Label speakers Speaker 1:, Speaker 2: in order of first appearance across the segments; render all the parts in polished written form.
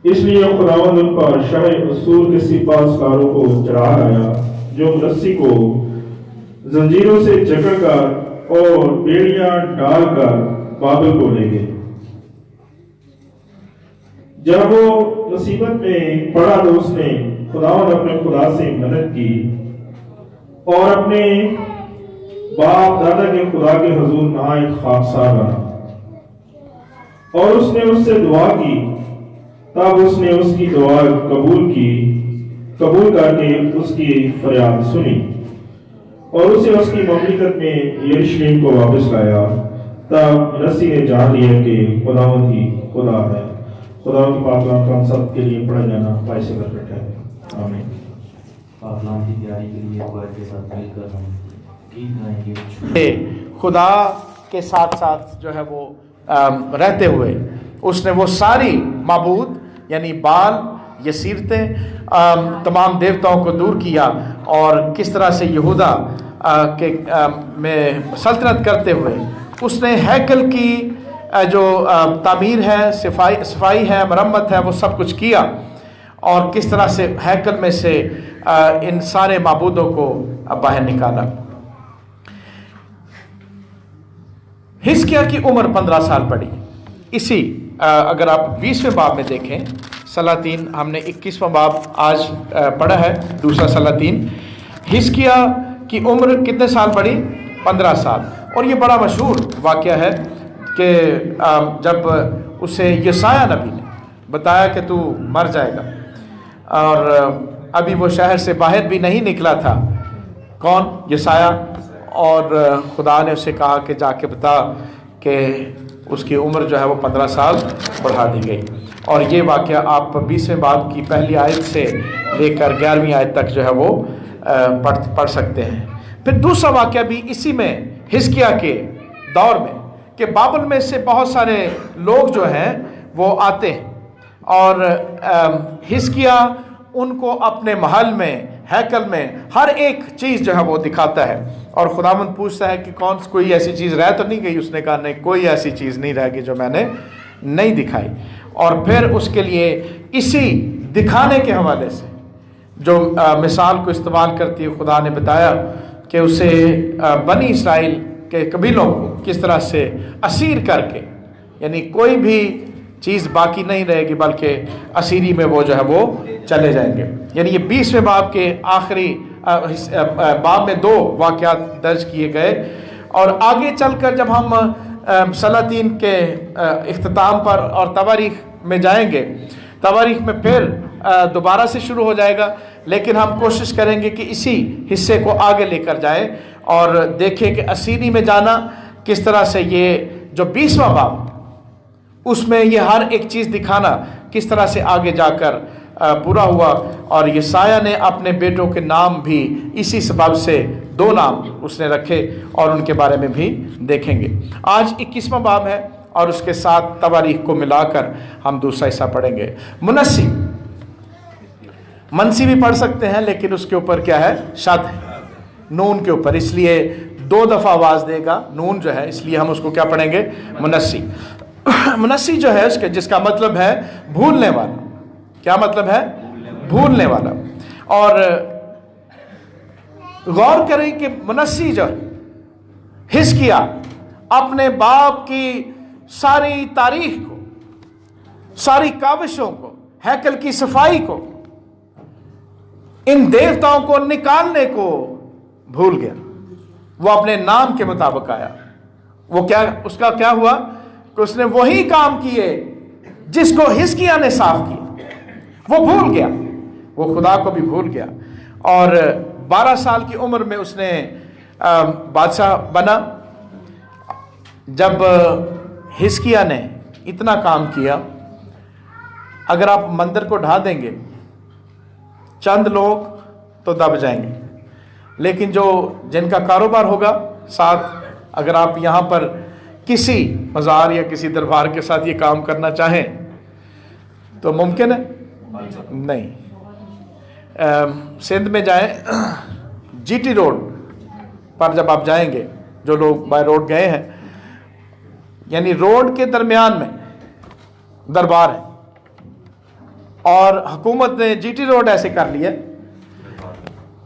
Speaker 1: اس لیے خداوند ان پر شمع اصول کے سپاس کاروں کو چڑھا لایا جو رسی کو زنجیروں سے جکڑ کر اور بیڑیاں ڈال کر بابل کو لے گئے۔ جب وہ مصیبت میں پڑا تو اس نے خداوند اپنے خدا سے مدد کی اور اپنے باپ دادا کے خدا کے حضور نہایت خاکسار بنا، اور اس نے اس سے دعا کی۔ تب اس نے اس کی دعا قبول کر کے اس کی فریاد سنی اور اسے اس کی مملکت میں یروشلم کو واپس لایا۔ تب نسی نے جان لیا کہ خداوند ہی خدا ہے۔ خداوند کی پاک کلام کا ہم سب کے لیے پڑھا جانا باعث برکت ہے۔ آمین۔
Speaker 2: پاک کلام کی تیاری کے لیے دعا کے ساتھ مل کر ہم گیت گائیں گے۔
Speaker 3: خدا کے ساتھ ساتھ جو ہے وہ رہتے ہوئے اس نے وہ ساری معبود یعنی بال یسیرتیں تمام دیوتاؤں کو دور کیا، اور کس طرح سے یہودا کے میں سلطنت کرتے ہوئے اس نے ہیکل کی جو تعمیر ہے، صفائی ہے، مرمت ہے، وہ سب کچھ کیا، اور کس طرح سے ہیکل میں سے ان سارے معبودوں کو باہر نکالا۔ حزقیاہ کی عمر 15 سال پڑی۔ اسی اگر آپ 20ویں باب میں دیکھیں، سلاطین ہم نے 21واں باب آج پڑھا ہے، دوسرا سلاطین۔ حزقیاہ کی عمر کتنے سال پڑی؟ 15 سال۔ اور یہ بڑا مشہور واقعہ ہے کہ جب اسے یسایہ نبی نے بتایا کہ تو مر جائے گا، اور ابھی وہ شہر سے باہر بھی نہیں نکلا تھا، کون؟ یسایہ، اور خدا نے اسے کہا کہ جا کے بتا کہ اس کی عمر جو ہے وہ 15 سال بڑھا دی گئی۔ اور یہ واقعہ آپ 20ویں باب کی پہلی آیت سے لے کر 11ویں آیت تک جو ہے وہ پڑھ سکتے ہیں۔ پھر دوسرا واقعہ بھی اسی میں حزقیاہ کے دور میں کہ بابل میں سے بہت سارے لوگ جو ہیں وہ آتے ہیں، اور حزقیاہ ان کو اپنے محل میں، ہیکل میں ہر ایک چیز جو ہے وہ دکھاتا ہے، اور خداوند پوچھتا ہے کہ کوئی ایسی چیز رہ تو نہیں گئی؟ اس نے کہا نہیں، کوئی ایسی چیز نہیں رہ گئی جو میں نے نہیں دکھائی۔ اور پھر اس کے لیے اسی دکھانے کے حوالے سے جو مثال کو استعمال کرتی ہے، خدا نے بتایا کہ اسے بنی اسرائیل کے قبیلوں کو کس طرح سے اسیر کر کے، یعنی کوئی بھی چیز باقی نہیں رہے گی، بلکہ اسیری میں وہ جو ہے وہ چلے جائیں گے۔ یعنی یہ 20ویں باب کے آخری باب میں 2 واقعات درج کیے گئے، اور آگے چل کر جب ہم سلاطین کے اختتام پر اور تواریخ میں جائیں گے، تواریخ میں پھر دوبارہ سے شروع ہو جائے گا، لیکن ہم کوشش کریں گے کہ اسی حصے کو آگے لے کر جائیں اور دیکھیں کہ اسیری میں جانا کس طرح سے، یہ جو 20واں باب اس میں یہ ہر ایک چیز دکھانا کس طرح سے آگے جا کر پورا ہوا، اور یسایہ نے اپنے بیٹوں کے نام بھی اسی سبب سے 2 نام اس نے رکھے، اور ان کے بارے میں بھی دیکھیں گے۔ آج 21واں باب ہے، اور اس کے ساتھ تواریخ کو ملا کر ہم دوسرا حصہ پڑھیں گے۔ منسی بھی پڑھ سکتے ہیں، لیکن اس کے اوپر کیا ہے؟ شد ہے، نون کے اوپر، اس لیے 2 دفعہ آواز دے گا نون جو ہے، اس لیے ہم اس کو کیا پڑھیں گے؟ منسی۔ منسی جو ہے جس کا مطلب ہے بھولنے والا۔ کیا مطلب ہے؟ بھولنے والا۔ اور غور کریں کہ منسی جو حزقیاہ اپنے باپ کی ساری تاریخ کو، ساری کاوشوں کو، ہیکل کی صفائی کو، ان دیوتاؤں کو نکالنے کو بھول گیا۔ وہ اپنے نام کے مطابق آیا۔ وہ کیا، اس کا کیا ہوا کہ اس نے وہی کام کیے جس کو حزقیاہ نے صاف کیا۔ وہ بھول گیا، وہ خدا کو بھی بھول گیا، اور 12 سال کی عمر میں اس نے بادشاہ بنا۔ جب حزقیاہ نے اتنا کام کیا، اگر آپ مندر کو ڈھا دیں گے چند لوگ تو دب جائیں گے، لیکن جن کا کاروبار ہوگا ساتھ، اگر آپ یہاں پر کسی مزار یا کسی دربار کے ساتھ یہ کام کرنا چاہیں تو ممکن ہے؟ نہیں۔ سندھ میں جائیں، جی ٹی روڈ پر جب آپ جائیں گے، جو لوگ بائی روڈ گئے ہیں، یعنی روڈ کے درمیان میں دربار ہے، اور حکومت نے جی ٹی روڈ ایسے کر لیا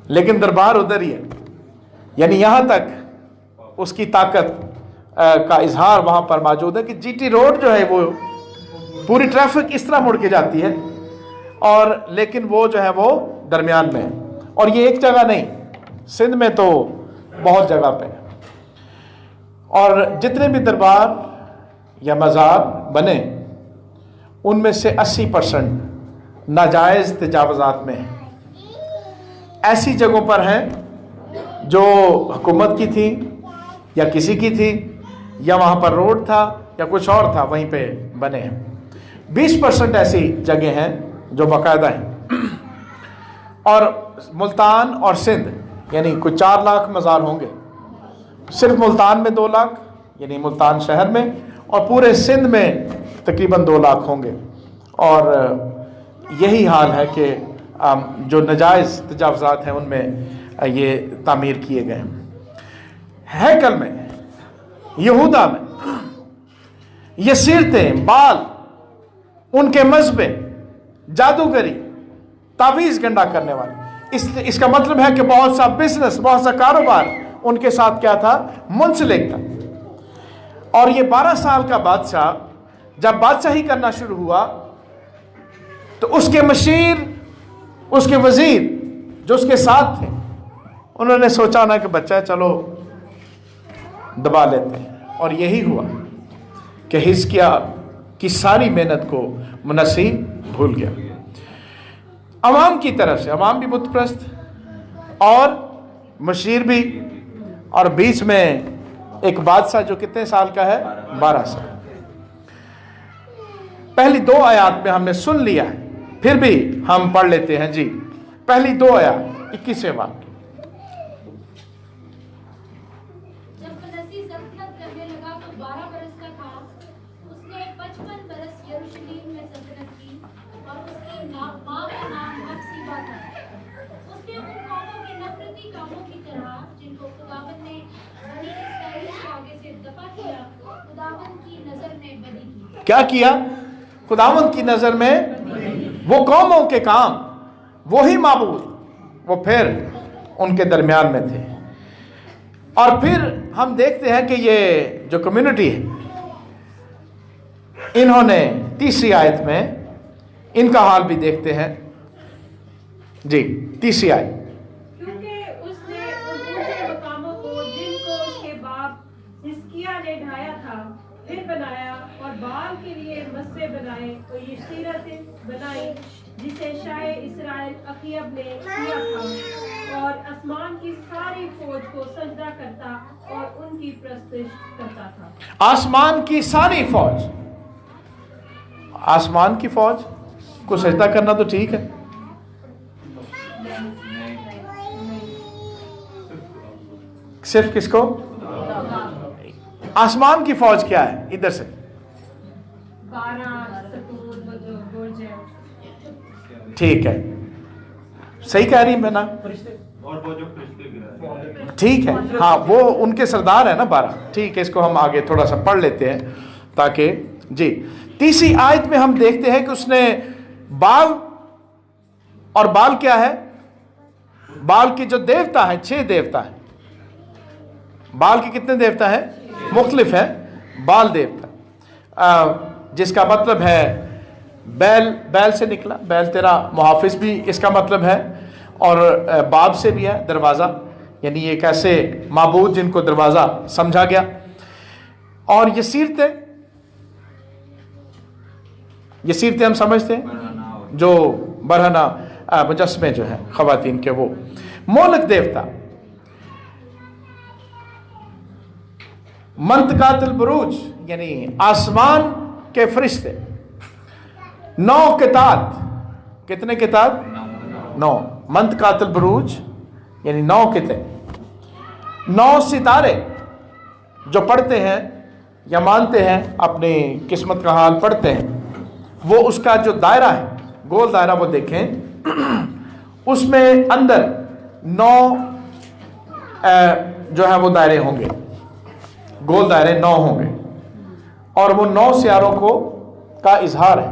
Speaker 3: لیکن دربار ادھر ہی ہے. یعنی یہاں تک اس کی طاقت کا اظہار وہاں پر موجود ہے کہ جی ٹی روڈ جو ہے وہ پوری ٹریفک اس طرح مڑ کے جاتی ہے اور لیکن وہ جو ہے وہ درمیان میں ہے. اور یہ ایک جگہ نہیں, سندھ میں تو بہت جگہ پہ. اور جتنے بھی دربار یا مزار بنے ان میں سے 80% ناجائز تجاوزات میں ہیں. ایسی جگہوں پر ہیں جو حکومت کی تھی یا کسی کی تھی یا وہاں پر روڈ تھا یا کچھ اور تھا, وہیں پہ بنے ہیں. 20% ایسی جگہیں ہیں جو باقاعدہ ہیں. اور ملتان اور سندھ یعنی کوئی 4 لاکھ مزار ہوں گے. صرف ملتان میں 2 لاکھ یعنی ملتان شہر میں, اور پورے سندھ میں تقریباً 2 لاکھ ہوں گے. اور یہی حال ہے کہ جو ناجائز تجاوزات ہیں ان میں یہ تعمیر کیے گئے ہیں. ہیکل میں, یہودا میں یہ سیرتیں, بال, ان کے مذبے, جادوگری, تعویذ گنڈا کرنے والے, اس کا مطلب ہے کہ بہت سا بزنس, بہت سا کاروبار ان کے ساتھ کیا تھا, منسلک تھا. اور یہ 12 سال کا بادشاہ جب بادشاہی کرنا شروع ہوا تو اس کے مشیر, اس کے وزیر جو اس کے ساتھ تھے, انہوں نے سوچا نا کہ بچہ چلو دبا لیتے ہیں. اور یہی ہوا کہ حزقیہ کی ساری محنت کو منسی بھول گیا. عوام کی طرف سے, عوام بھی بت پرست اور مشیر بھی, اور بیچ میں ایک بادشاہ جو کتنے سال کا ہے, 12 سال. پہلی 2 آیات میں ہم نے سن لیا ہے, پھر بھی ہم پڑھ لیتے ہیں. جی پہلی 2 آیات 21ویں بات.
Speaker 4: جب منسی سلطنت کرنے لگا تو 12 برس کا تھا. اس نے 55 برس یروشلیم میں سلطنت کی اور اس کی ماں کا نام حفصیبہ تھا. اس نے ان قوموں کے نفرتی کاموں کی طرح جن کو خداوند نے بنی اسرائیل کے آگے سے دفع کیا, خداوند کی نظر میں بدی کی.
Speaker 3: کیا کیا خداوند کی نظر میں؟ وہ قوموں کے کام, وہی معبود, وہ پھر ان کے درمیان میں تھے. اور پھر ہم دیکھتے ہیں کہ یہ جو کمیونٹی ہے, انہوں نے 3ری آیت میں ان کا حال بھی دیکھتے ہیں. جی 3ری آیت.
Speaker 5: کیونکہ اس نے ان اونچے مقاموں کو جن کو اس کے باپ حزقیہ نے ڈھایا تھا پھر بنایا, اور بال کے لیے مسے بنائے, اور یہ سیرتیں بنائی جسے شاہ اسرائیل عقیب نے کیا تھا, اور آسمان کی ساری فوج کو سجدہ کرتا اور ان کی پرستش کرتا تھا.
Speaker 3: آسمان کی ساری فوج, آسمان کی فوج کو سجدہ کرنا تو ٹھیک ہے, صرف کس کو؟ آسمان کی فوج کیا ہے؟ ادھر سے
Speaker 5: 12 ستون جو برج ہے.
Speaker 3: ٹھیک ہے, صحیح کہہ رہی میں نا, ٹھیک ہے. ہاں وہ ان کے سردار ہیں نا 12. ٹھیک ہے, اس کو ہم آگے تھوڑا سا پڑھ لیتے ہیں تاکہ. جی 3ری آیت میں ہم دیکھتے ہیں کہ اس نے بال, اور بال کیا ہے؟ بال کی جو دیوتا ہے 6 دیوتا ہے. بال کے کتنے دیوتا ہیں؟ مختلف ہے. بال دیوتا جس کا مطلب ہے بیل, بیل سے نکلا, بیل تیرا محافظ بھی اس کا مطلب ہے, اور باب سے بھی ہے دروازہ, یعنی ایک ایسے معبود جن کو دروازہ سمجھا گیا. اور یہ سیرتیں ہم سمجھتے ہیں جو برہنہ مجسمے جو ہیں خواتین کے, وہ مولک دیوتا, منطقات البروج یعنی آسمان کے فرشتے, 9 کتاب. کتنے کتاب؟ 9. منطقات البروج یعنی 9 کتے, 9 ستارے جو پڑھتے ہیں یا مانتے ہیں, اپنی قسمت کا حال پڑھتے ہیں, وہ اس کا جو دائرہ ہے, گول دائرہ, وہ دیکھیں اس میں اندر 9 جو ہے وہ دائرے ہوں گے, گول دائرے 9 ہوں گے, اور وہ 9 سیاروں کو کا اظہار ہے.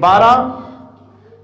Speaker 3: 12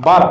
Speaker 3: 12,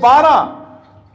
Speaker 3: 12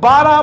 Speaker 3: 12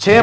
Speaker 3: 6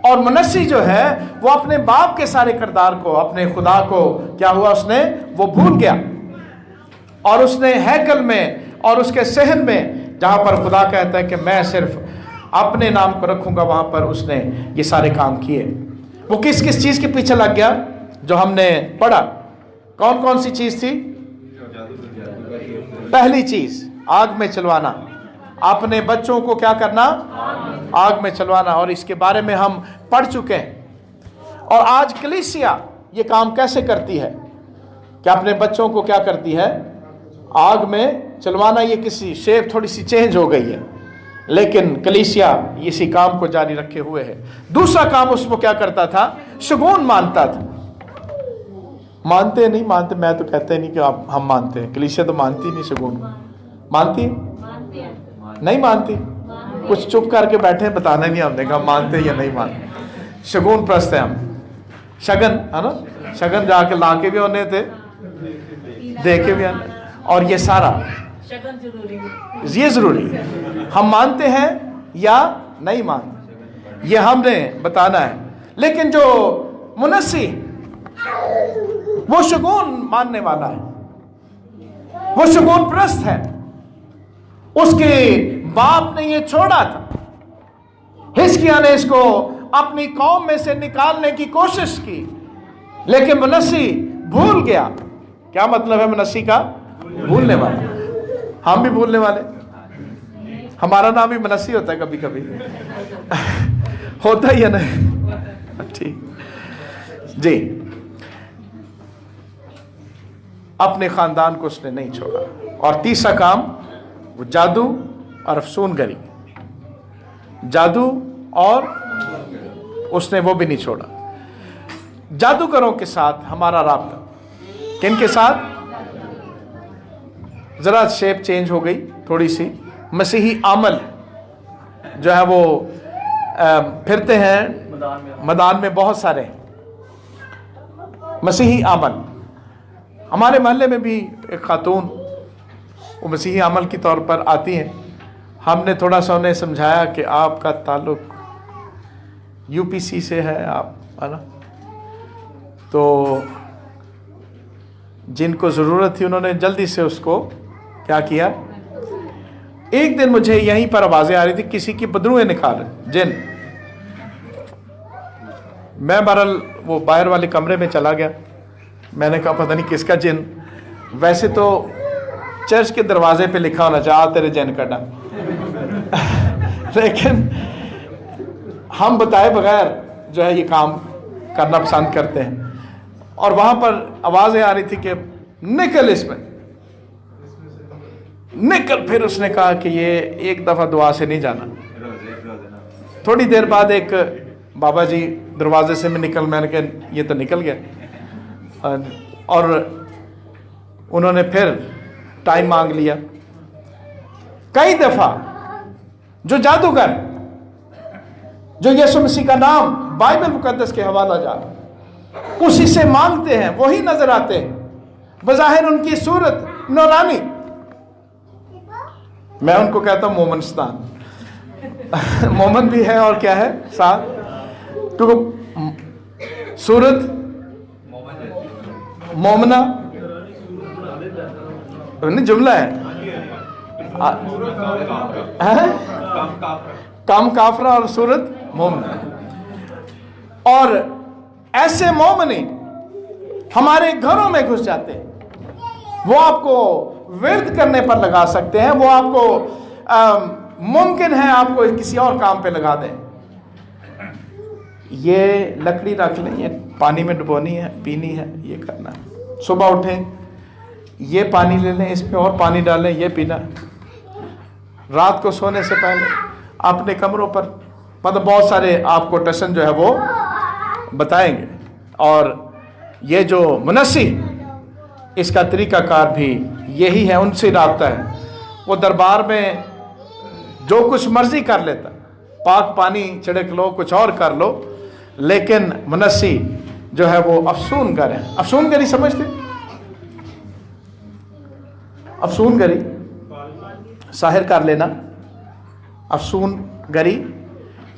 Speaker 3: اور منسی جو ہے وہ اپنے باپ کے سارے کردار کو، اپنے خدا کو کیا ہوا، اس نے وہ بھول گیا، اور اس نے ہیکل میں اور اس کے صحن میں جہاں پر خدا کہتا ہے کہ میں صرف اپنے نام کو رکھوں گا، وہاں پر اس نے یہ سارے کام کیے۔ وہ کس کس چیز کے پیچھے لگ گیا جو ہم نے پڑھا؟ کون کون سی چیز تھی؟ پہلی چیز آگ میں چلوانا، اپنے بچوں کو کیا کرنا؟ آگ میں چلوانا، اور اس کے بارے میں ہم پڑھ چکے ہیں۔ اور آج کلیسیا یہ کام کیسے کرتی ہے کہ اپنے بچوں کو کیا کرتی ہے؟ آگ میں چلوانا۔ یہ کسی شیپ تھوڑی سی چینج ہو گئی ہے، لیکن کلیسیا اسی کام کو جاری رکھے ہوئے ہے۔ دوسرا کام اس کو کیا کرتا تھا؟ شگون مانتا تھا۔ مانتے نہیں مانتے، میں تو کہتا ہی نہیں کہ ہم مانتے ہیں، کلیسیا تو مانتی نہیں شگون۔ مانتی نہیں مانتی؟ کچھ چپ کر کے بیٹھے، بتانا نہیں ہم نے کہا مانتے یا نہیں مانتے۔ شگون پرست ہیں ہم، شگن ہے نا، شگن جا کے لا کے بھی ہونے تھے، دے کے بھی آنے، اور یہ سارا یہ ضروری ہے۔ ہم مانتے ہیں یا نہیں مانتے، یہ ہم نے بتانا ہے۔ لیکن جو منسی وہ شگون ماننے والا ہے، وہ شگون پرست ہے، اس کے باپ نے یہ چھوڑا تھا۔ حزقیاہ نے اس کو اپنی قوم میں سے نکالنے کی کوشش کی، لیکن منسی بھول گیا۔ کیا مطلب ہے منسی کا؟ بھولنے والا۔ ہم بھی بھولنے والے، ہمارا نام بھی منسی ہوتا ہے کبھی کبھی ہوتا ہی ہے نہیں؟ ٹھیک جی۔ اپنے خاندان کو اس نے نہیں چھوڑا۔ اور تیسرا کام وہ جادو اور افسون گری، جادو اور اس نے وہ بھی نہیں چھوڑا۔ جادوگروں کے ساتھ ہمارا رابطہ، کن کے ساتھ؟ ذرا شیپ چینج ہو گئی تھوڑی سی۔ مسیحی عمل جو ہے وہ پھرتے ہیں میدان میں، بہت سارے مسیحی عمل۔ ہمارے محلے میں بھی ایک خاتون وہ مسیحی عمل کی طور پر آتی ہیں۔ ہم نے تھوڑا سا انہیں سمجھایا کہ آپ کا تعلق یو پی سی سے ہے، آپ ہے نا، تو جن کو ضرورت تھی انہوں نے جلدی سے اس کو کیا کیا۔ ایک دن مجھے یہیں پر آوازیں آ رہی تھی کسی کی بدروئیں نکال جن۔ میں بہرحال وہ باہر والے کمرے میں چلا گیا، میں نے کہا پتہ نہیں کس کا جن، ویسے تو چرچ کے دروازے پہ لکھا ہونا چاہا تیرے جن کٹا، لیکن ہم بتائے بغیر جو ہے یہ کام کرنا پسند کرتے ہیں۔ اور وہاں پر آوازیں آ رہی تھی کہ نکل اس میں نکل۔ پھر اس نے کہا کہ یہ ایک دفعہ دعا سے نہیں جانا۔ تھوڑی دیر بعد ایک بابا جی دروازے سے میں نکل، میں نے کہا یہ تو نکل گیا، اور انہوں نے پھر ٹائم مانگ لیا۔ کئی دفعہ جو جادوگر جو یسوع مسیح کا نام بائبل مقدس کے حوالہ جات اسی سے مانگتے ہیں وہی نظر آتے ہیں، بظاہر ان کی صورت نورانی۔ میں ان کو کہتا ہوں مومنستان، مومن بھی ہے اور کیا ہے ساتھ، کیونکہ صورت مومنہ جملہ ہے، کام کافرہ اور صورت مومنہ۔ اور ایسے مومنی ہمارے گھروں میں گھس جاتے ہیں، وہ آپ کو ورد کرنے پر لگا سکتے ہیں، وہ آپ کو ممکن ہے آپ کو کسی اور کام پہ لگا دیں۔ یہ لکڑی رکھ لیں، یہ پانی میں ڈبونی ہے، پینی ہے، یہ کرنا ہے، صبح اٹھیں یہ پانی لے لیں، اس میں اور پانی ڈالیں، یہ پینا، رات کو سونے سے پہلے اپنے کمروں پر، مطلب بہت سارے آپ کو ٹسن جو ہے وہ بتائیں گے۔ اور یہ جو منسی اس کا طریقہ کار بھی یہی ہے، ان سے رابطہ ہے۔ وہ دربار میں جو کچھ مرضی کر لیتا، پاک پانی چھڑک لو، کچھ اور کر لو، لیکن منسی جو ہے وہ افسون گر ہے۔ افسون گری سمجھتے؟ افسون گری ساحر کر لینا، افسون گری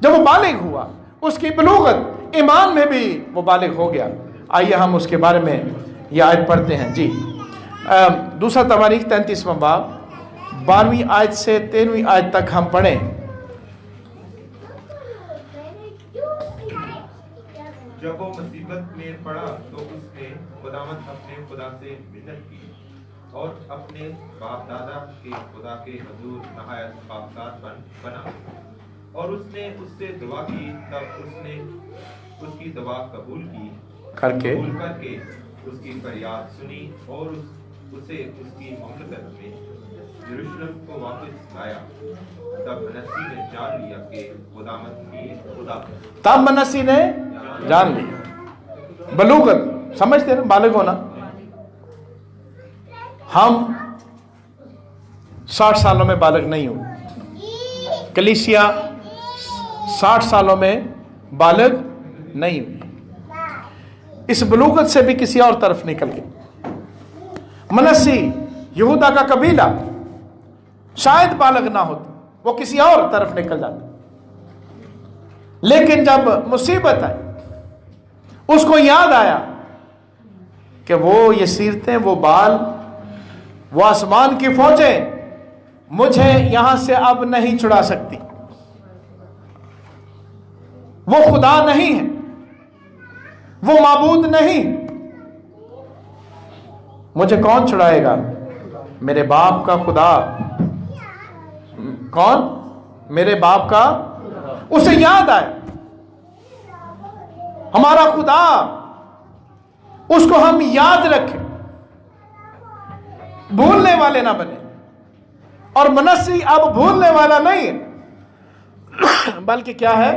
Speaker 3: جب وہ بالغ ہوا اس کی بلوغت ایمان میں بھی وہ بالغ ہو گیا. آئیے ہم اس کے بارے میں یہ آیت پڑھتے ہیں. جی دوسرا تواریخ 33واں باب 12ویں آیت سے 13ویں آیت تک ہم پڑھیں.
Speaker 6: جب وہ مصیبت میں پڑا تو اس نے خداوند اپنے خدا سے منت کی اور اپنے باپ دادا کے خدا کے حضور نہایت خاکسار بنا اور اس نے اس سے دعا کی. تب اس نے اس کی دعا قبول کر کے اس کی فریاد سنی اور اسے اس کی مملکت میں یروشلم کو واپس لایا. تب منسی نے جان لیا کہ خداوند ہی خدا ہے.
Speaker 3: تب منسی نے جان لیا. بلوغت سمجھتے ہیں بالغ ہونا. ہم 60 سالوں میں بالغ نہیں ہوئے. کلیسیا 60 سالوں میں بالغ نہیں ہوئی. اس بلوغت سے بھی کسی اور طرف نکل گئی. منسی یہودا کا قبیلہ شاید بالغ نہ ہوتا, وہ کسی اور طرف نکل جاتا. لیکن جب مصیبت آئی اس کو یاد آیا کہ وہ یہ سیرتیں, وہ بال, وہ آسمان کی فوجیں مجھے یہاں سے اب نہیں چھڑا سکتی. وہ خدا نہیں ہے, وہ معبود نہیں. مجھے کون چھڑائے گا؟ میرے باپ کا خدا. کون؟ میرے باپ کا. اسے یاد آئے ہمارا خدا, اس کو ہم یاد رکھیں, بھولنے والے نہ بنے. اور منسی اب بھولنے والا نہیں ہے, بلکہ کیا ہے,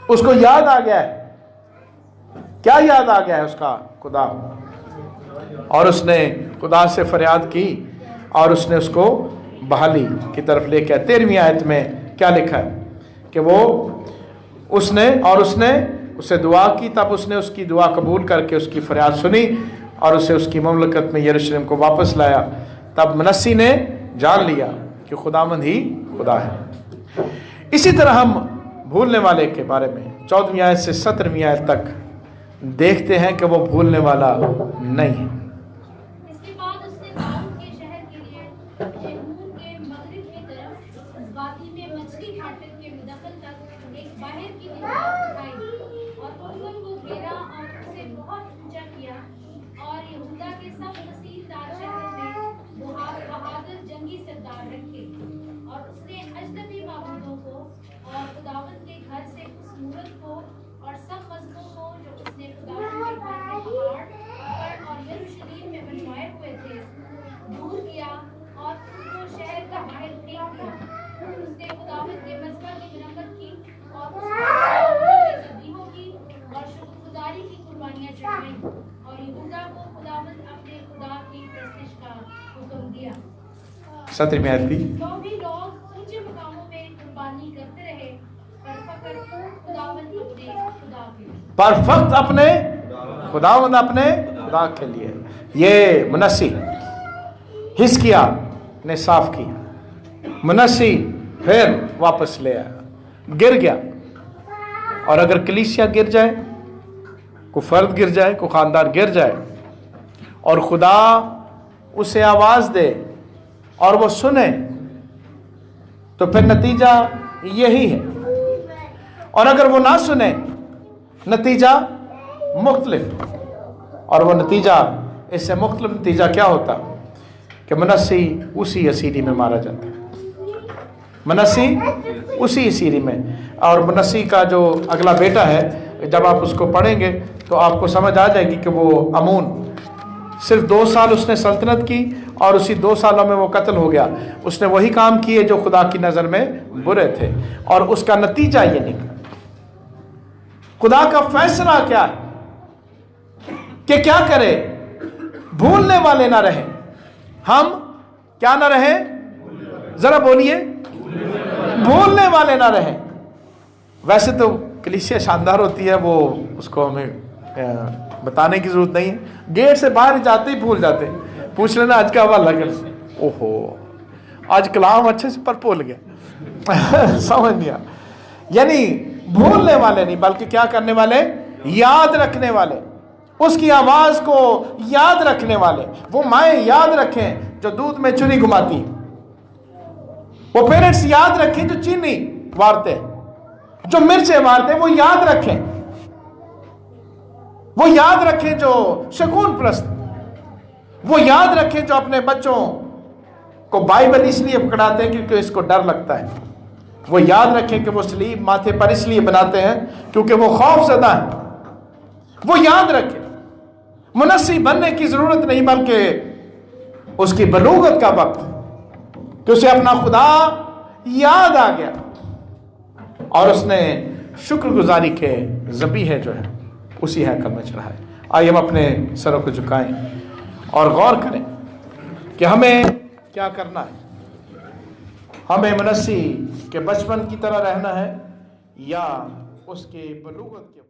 Speaker 3: اس کو یاد آ گیا ہے. کیا یاد آ گیا ہے؟ اس کا خدا. اور اس نے خدا سے فریاد کی اور اس نے اس کو بحالی کی طرف لے کے. 13ویں آیت میں کیا لکھا ہے کہ وہ اس نے اسے دعا کی. تب اس نے اس کی دعا قبول کر کے اس کی فریاد سنی اور اسے اس کی مملکت میں یروشلم کو واپس لایا. تب منسی نے جان لیا کہ خداوند ہی خدا ہے. اسی طرح ہم بھولنے والے کے بارے میں 14ویں آیت سے 17ویں آیت تک دیکھتے ہیں کہ وہ بھولنے والا نہیں ہے.
Speaker 4: اس کے بعد اس نے داؤد کے شہر کے لیے شہور کے مغرب کی طرف وادی میں مچھلی پھاٹک کے مدخل تک ایک باہر کی دیوار اٹھائی اور افق کو گھیرا اور اسے بہت اونچا کیا. اور یہودا کے سب تحصیلدار شہروں میں بہادر جنگی سردار رکھے. اور اس نے اجنبی معبودوں کو اور خداوند کے گھر سے اس مورت کو اور سب مذہبوں کو جو اس نے خداوند کے گھر کے پہاڑ پر اور یروشلم میں بنوائے ہوئے تھے دور کیا اور ان کو شہر کا باہر پھینک دیا. اس نے خداوند کے مذبح کی مرمت کی اور اس کو ذبیحوں کی اور شکرگزاری کی قربانیاں چڑھائیں اور یہودا کو خداوند اپنے خدا کی پرستش کا حکم دیا.
Speaker 3: 17ویں آیت بھی
Speaker 4: تو بھی لوگ اونچے مقاموں میں قربانی کرتے رہے پر فقط خداوند اپنے خدا کے لیے.
Speaker 3: پر فقط اپنے خداوند اپنے خدا کے لیے. یہ منسی حزقیہ نے صاف کیا. منسی پھر واپس لے آیا, گر گیا. اور اگر کلیسیا گر جائے, کوئی فرد گر جائے, کوئی خاندان گر جائے اور خدا اسے آواز دے اور وہ سنے تو پھر نتیجہ یہی ہے. اور اگر وہ نہ سنے نتیجہ مختلف. اور وہ نتیجہ اس سے مختلف نتیجہ کیا ہوتا کہ منسی اسی اسیری میں مارا جاتا ہے. منسی اسی اسیری میں. اور منسی کا جو اگلا بیٹا ہے جب آپ اس کو پڑھیں گے تو آپ کو سمجھ آ جائے گی کہ وہ امون صرف 2 سال اس نے سلطنت کی اور اسی 2 سالوں میں وہ قتل ہو گیا. اس نے وہی کام کیے جو خدا کی نظر میں برے تھے اور اس کا نتیجہ یہ نکلا. خدا کا فیصلہ کیا ہے کہ کیا کرے؟ بھولنے والے نہ رہیں. ہم کیا نہ رہیں؟ ذرا بولیے, بھولنے والے نہ رہیں. ویسے تو کلیسیا شاندار ہوتی ہے, وہ اس کو ہمیں بتانے کی ضرورت نہیں ہے. گیٹ سے باہر جاتے ہی بھول جاتے. پوچھ لینا آج کا حوالہ کر, اوہو آج کلام اچھے سے پر بھول گیا, سمجھ نہیں آیا. یعنی بھولنے والے نہیں بلکہ کیا کرنے والے؟ یاد رکھنے والے، اس کی آواز کو یاد رکھنے والے۔ وہ مائیں یاد رکھیں جو دودھ میں چنی گھماتی، وہ پیرنٹس یاد رکھیں جو چینی وارتے، جو مرچیں مارتے، وہ یاد رکھیں، وہ یاد رکھیں جو شکون پرست، وہ یاد رکھیں جو اپنے بچوں کو بائبل اس لیے پکڑاتے ہیں کیونکہ اس کو ڈر لگتا ہے، وہ یاد رکھیں کہ وہ سلیب ماتھے پر اس لیے بناتے ہیں کیونکہ وہ خوف زدہ ہیں، وہ یاد رکھیں۔ منسی بننے کی ضرورت نہیں بلکہ اس کی بلوغت کا وقت کہ اسے اپنا خدا یاد آ گیا اور اس نے شکر گزاری کے ذبیحہ جو ہے اسی ہیکل میں چڑھائے۔ آئیے ہم اپنے سروں کو جھکائیں اور غور کریں کہ ہمیں کیا کرنا ہے۔ ہمیں منسی کے بچپن کی طرح رہنا ہے یا اس کے بلوغت کے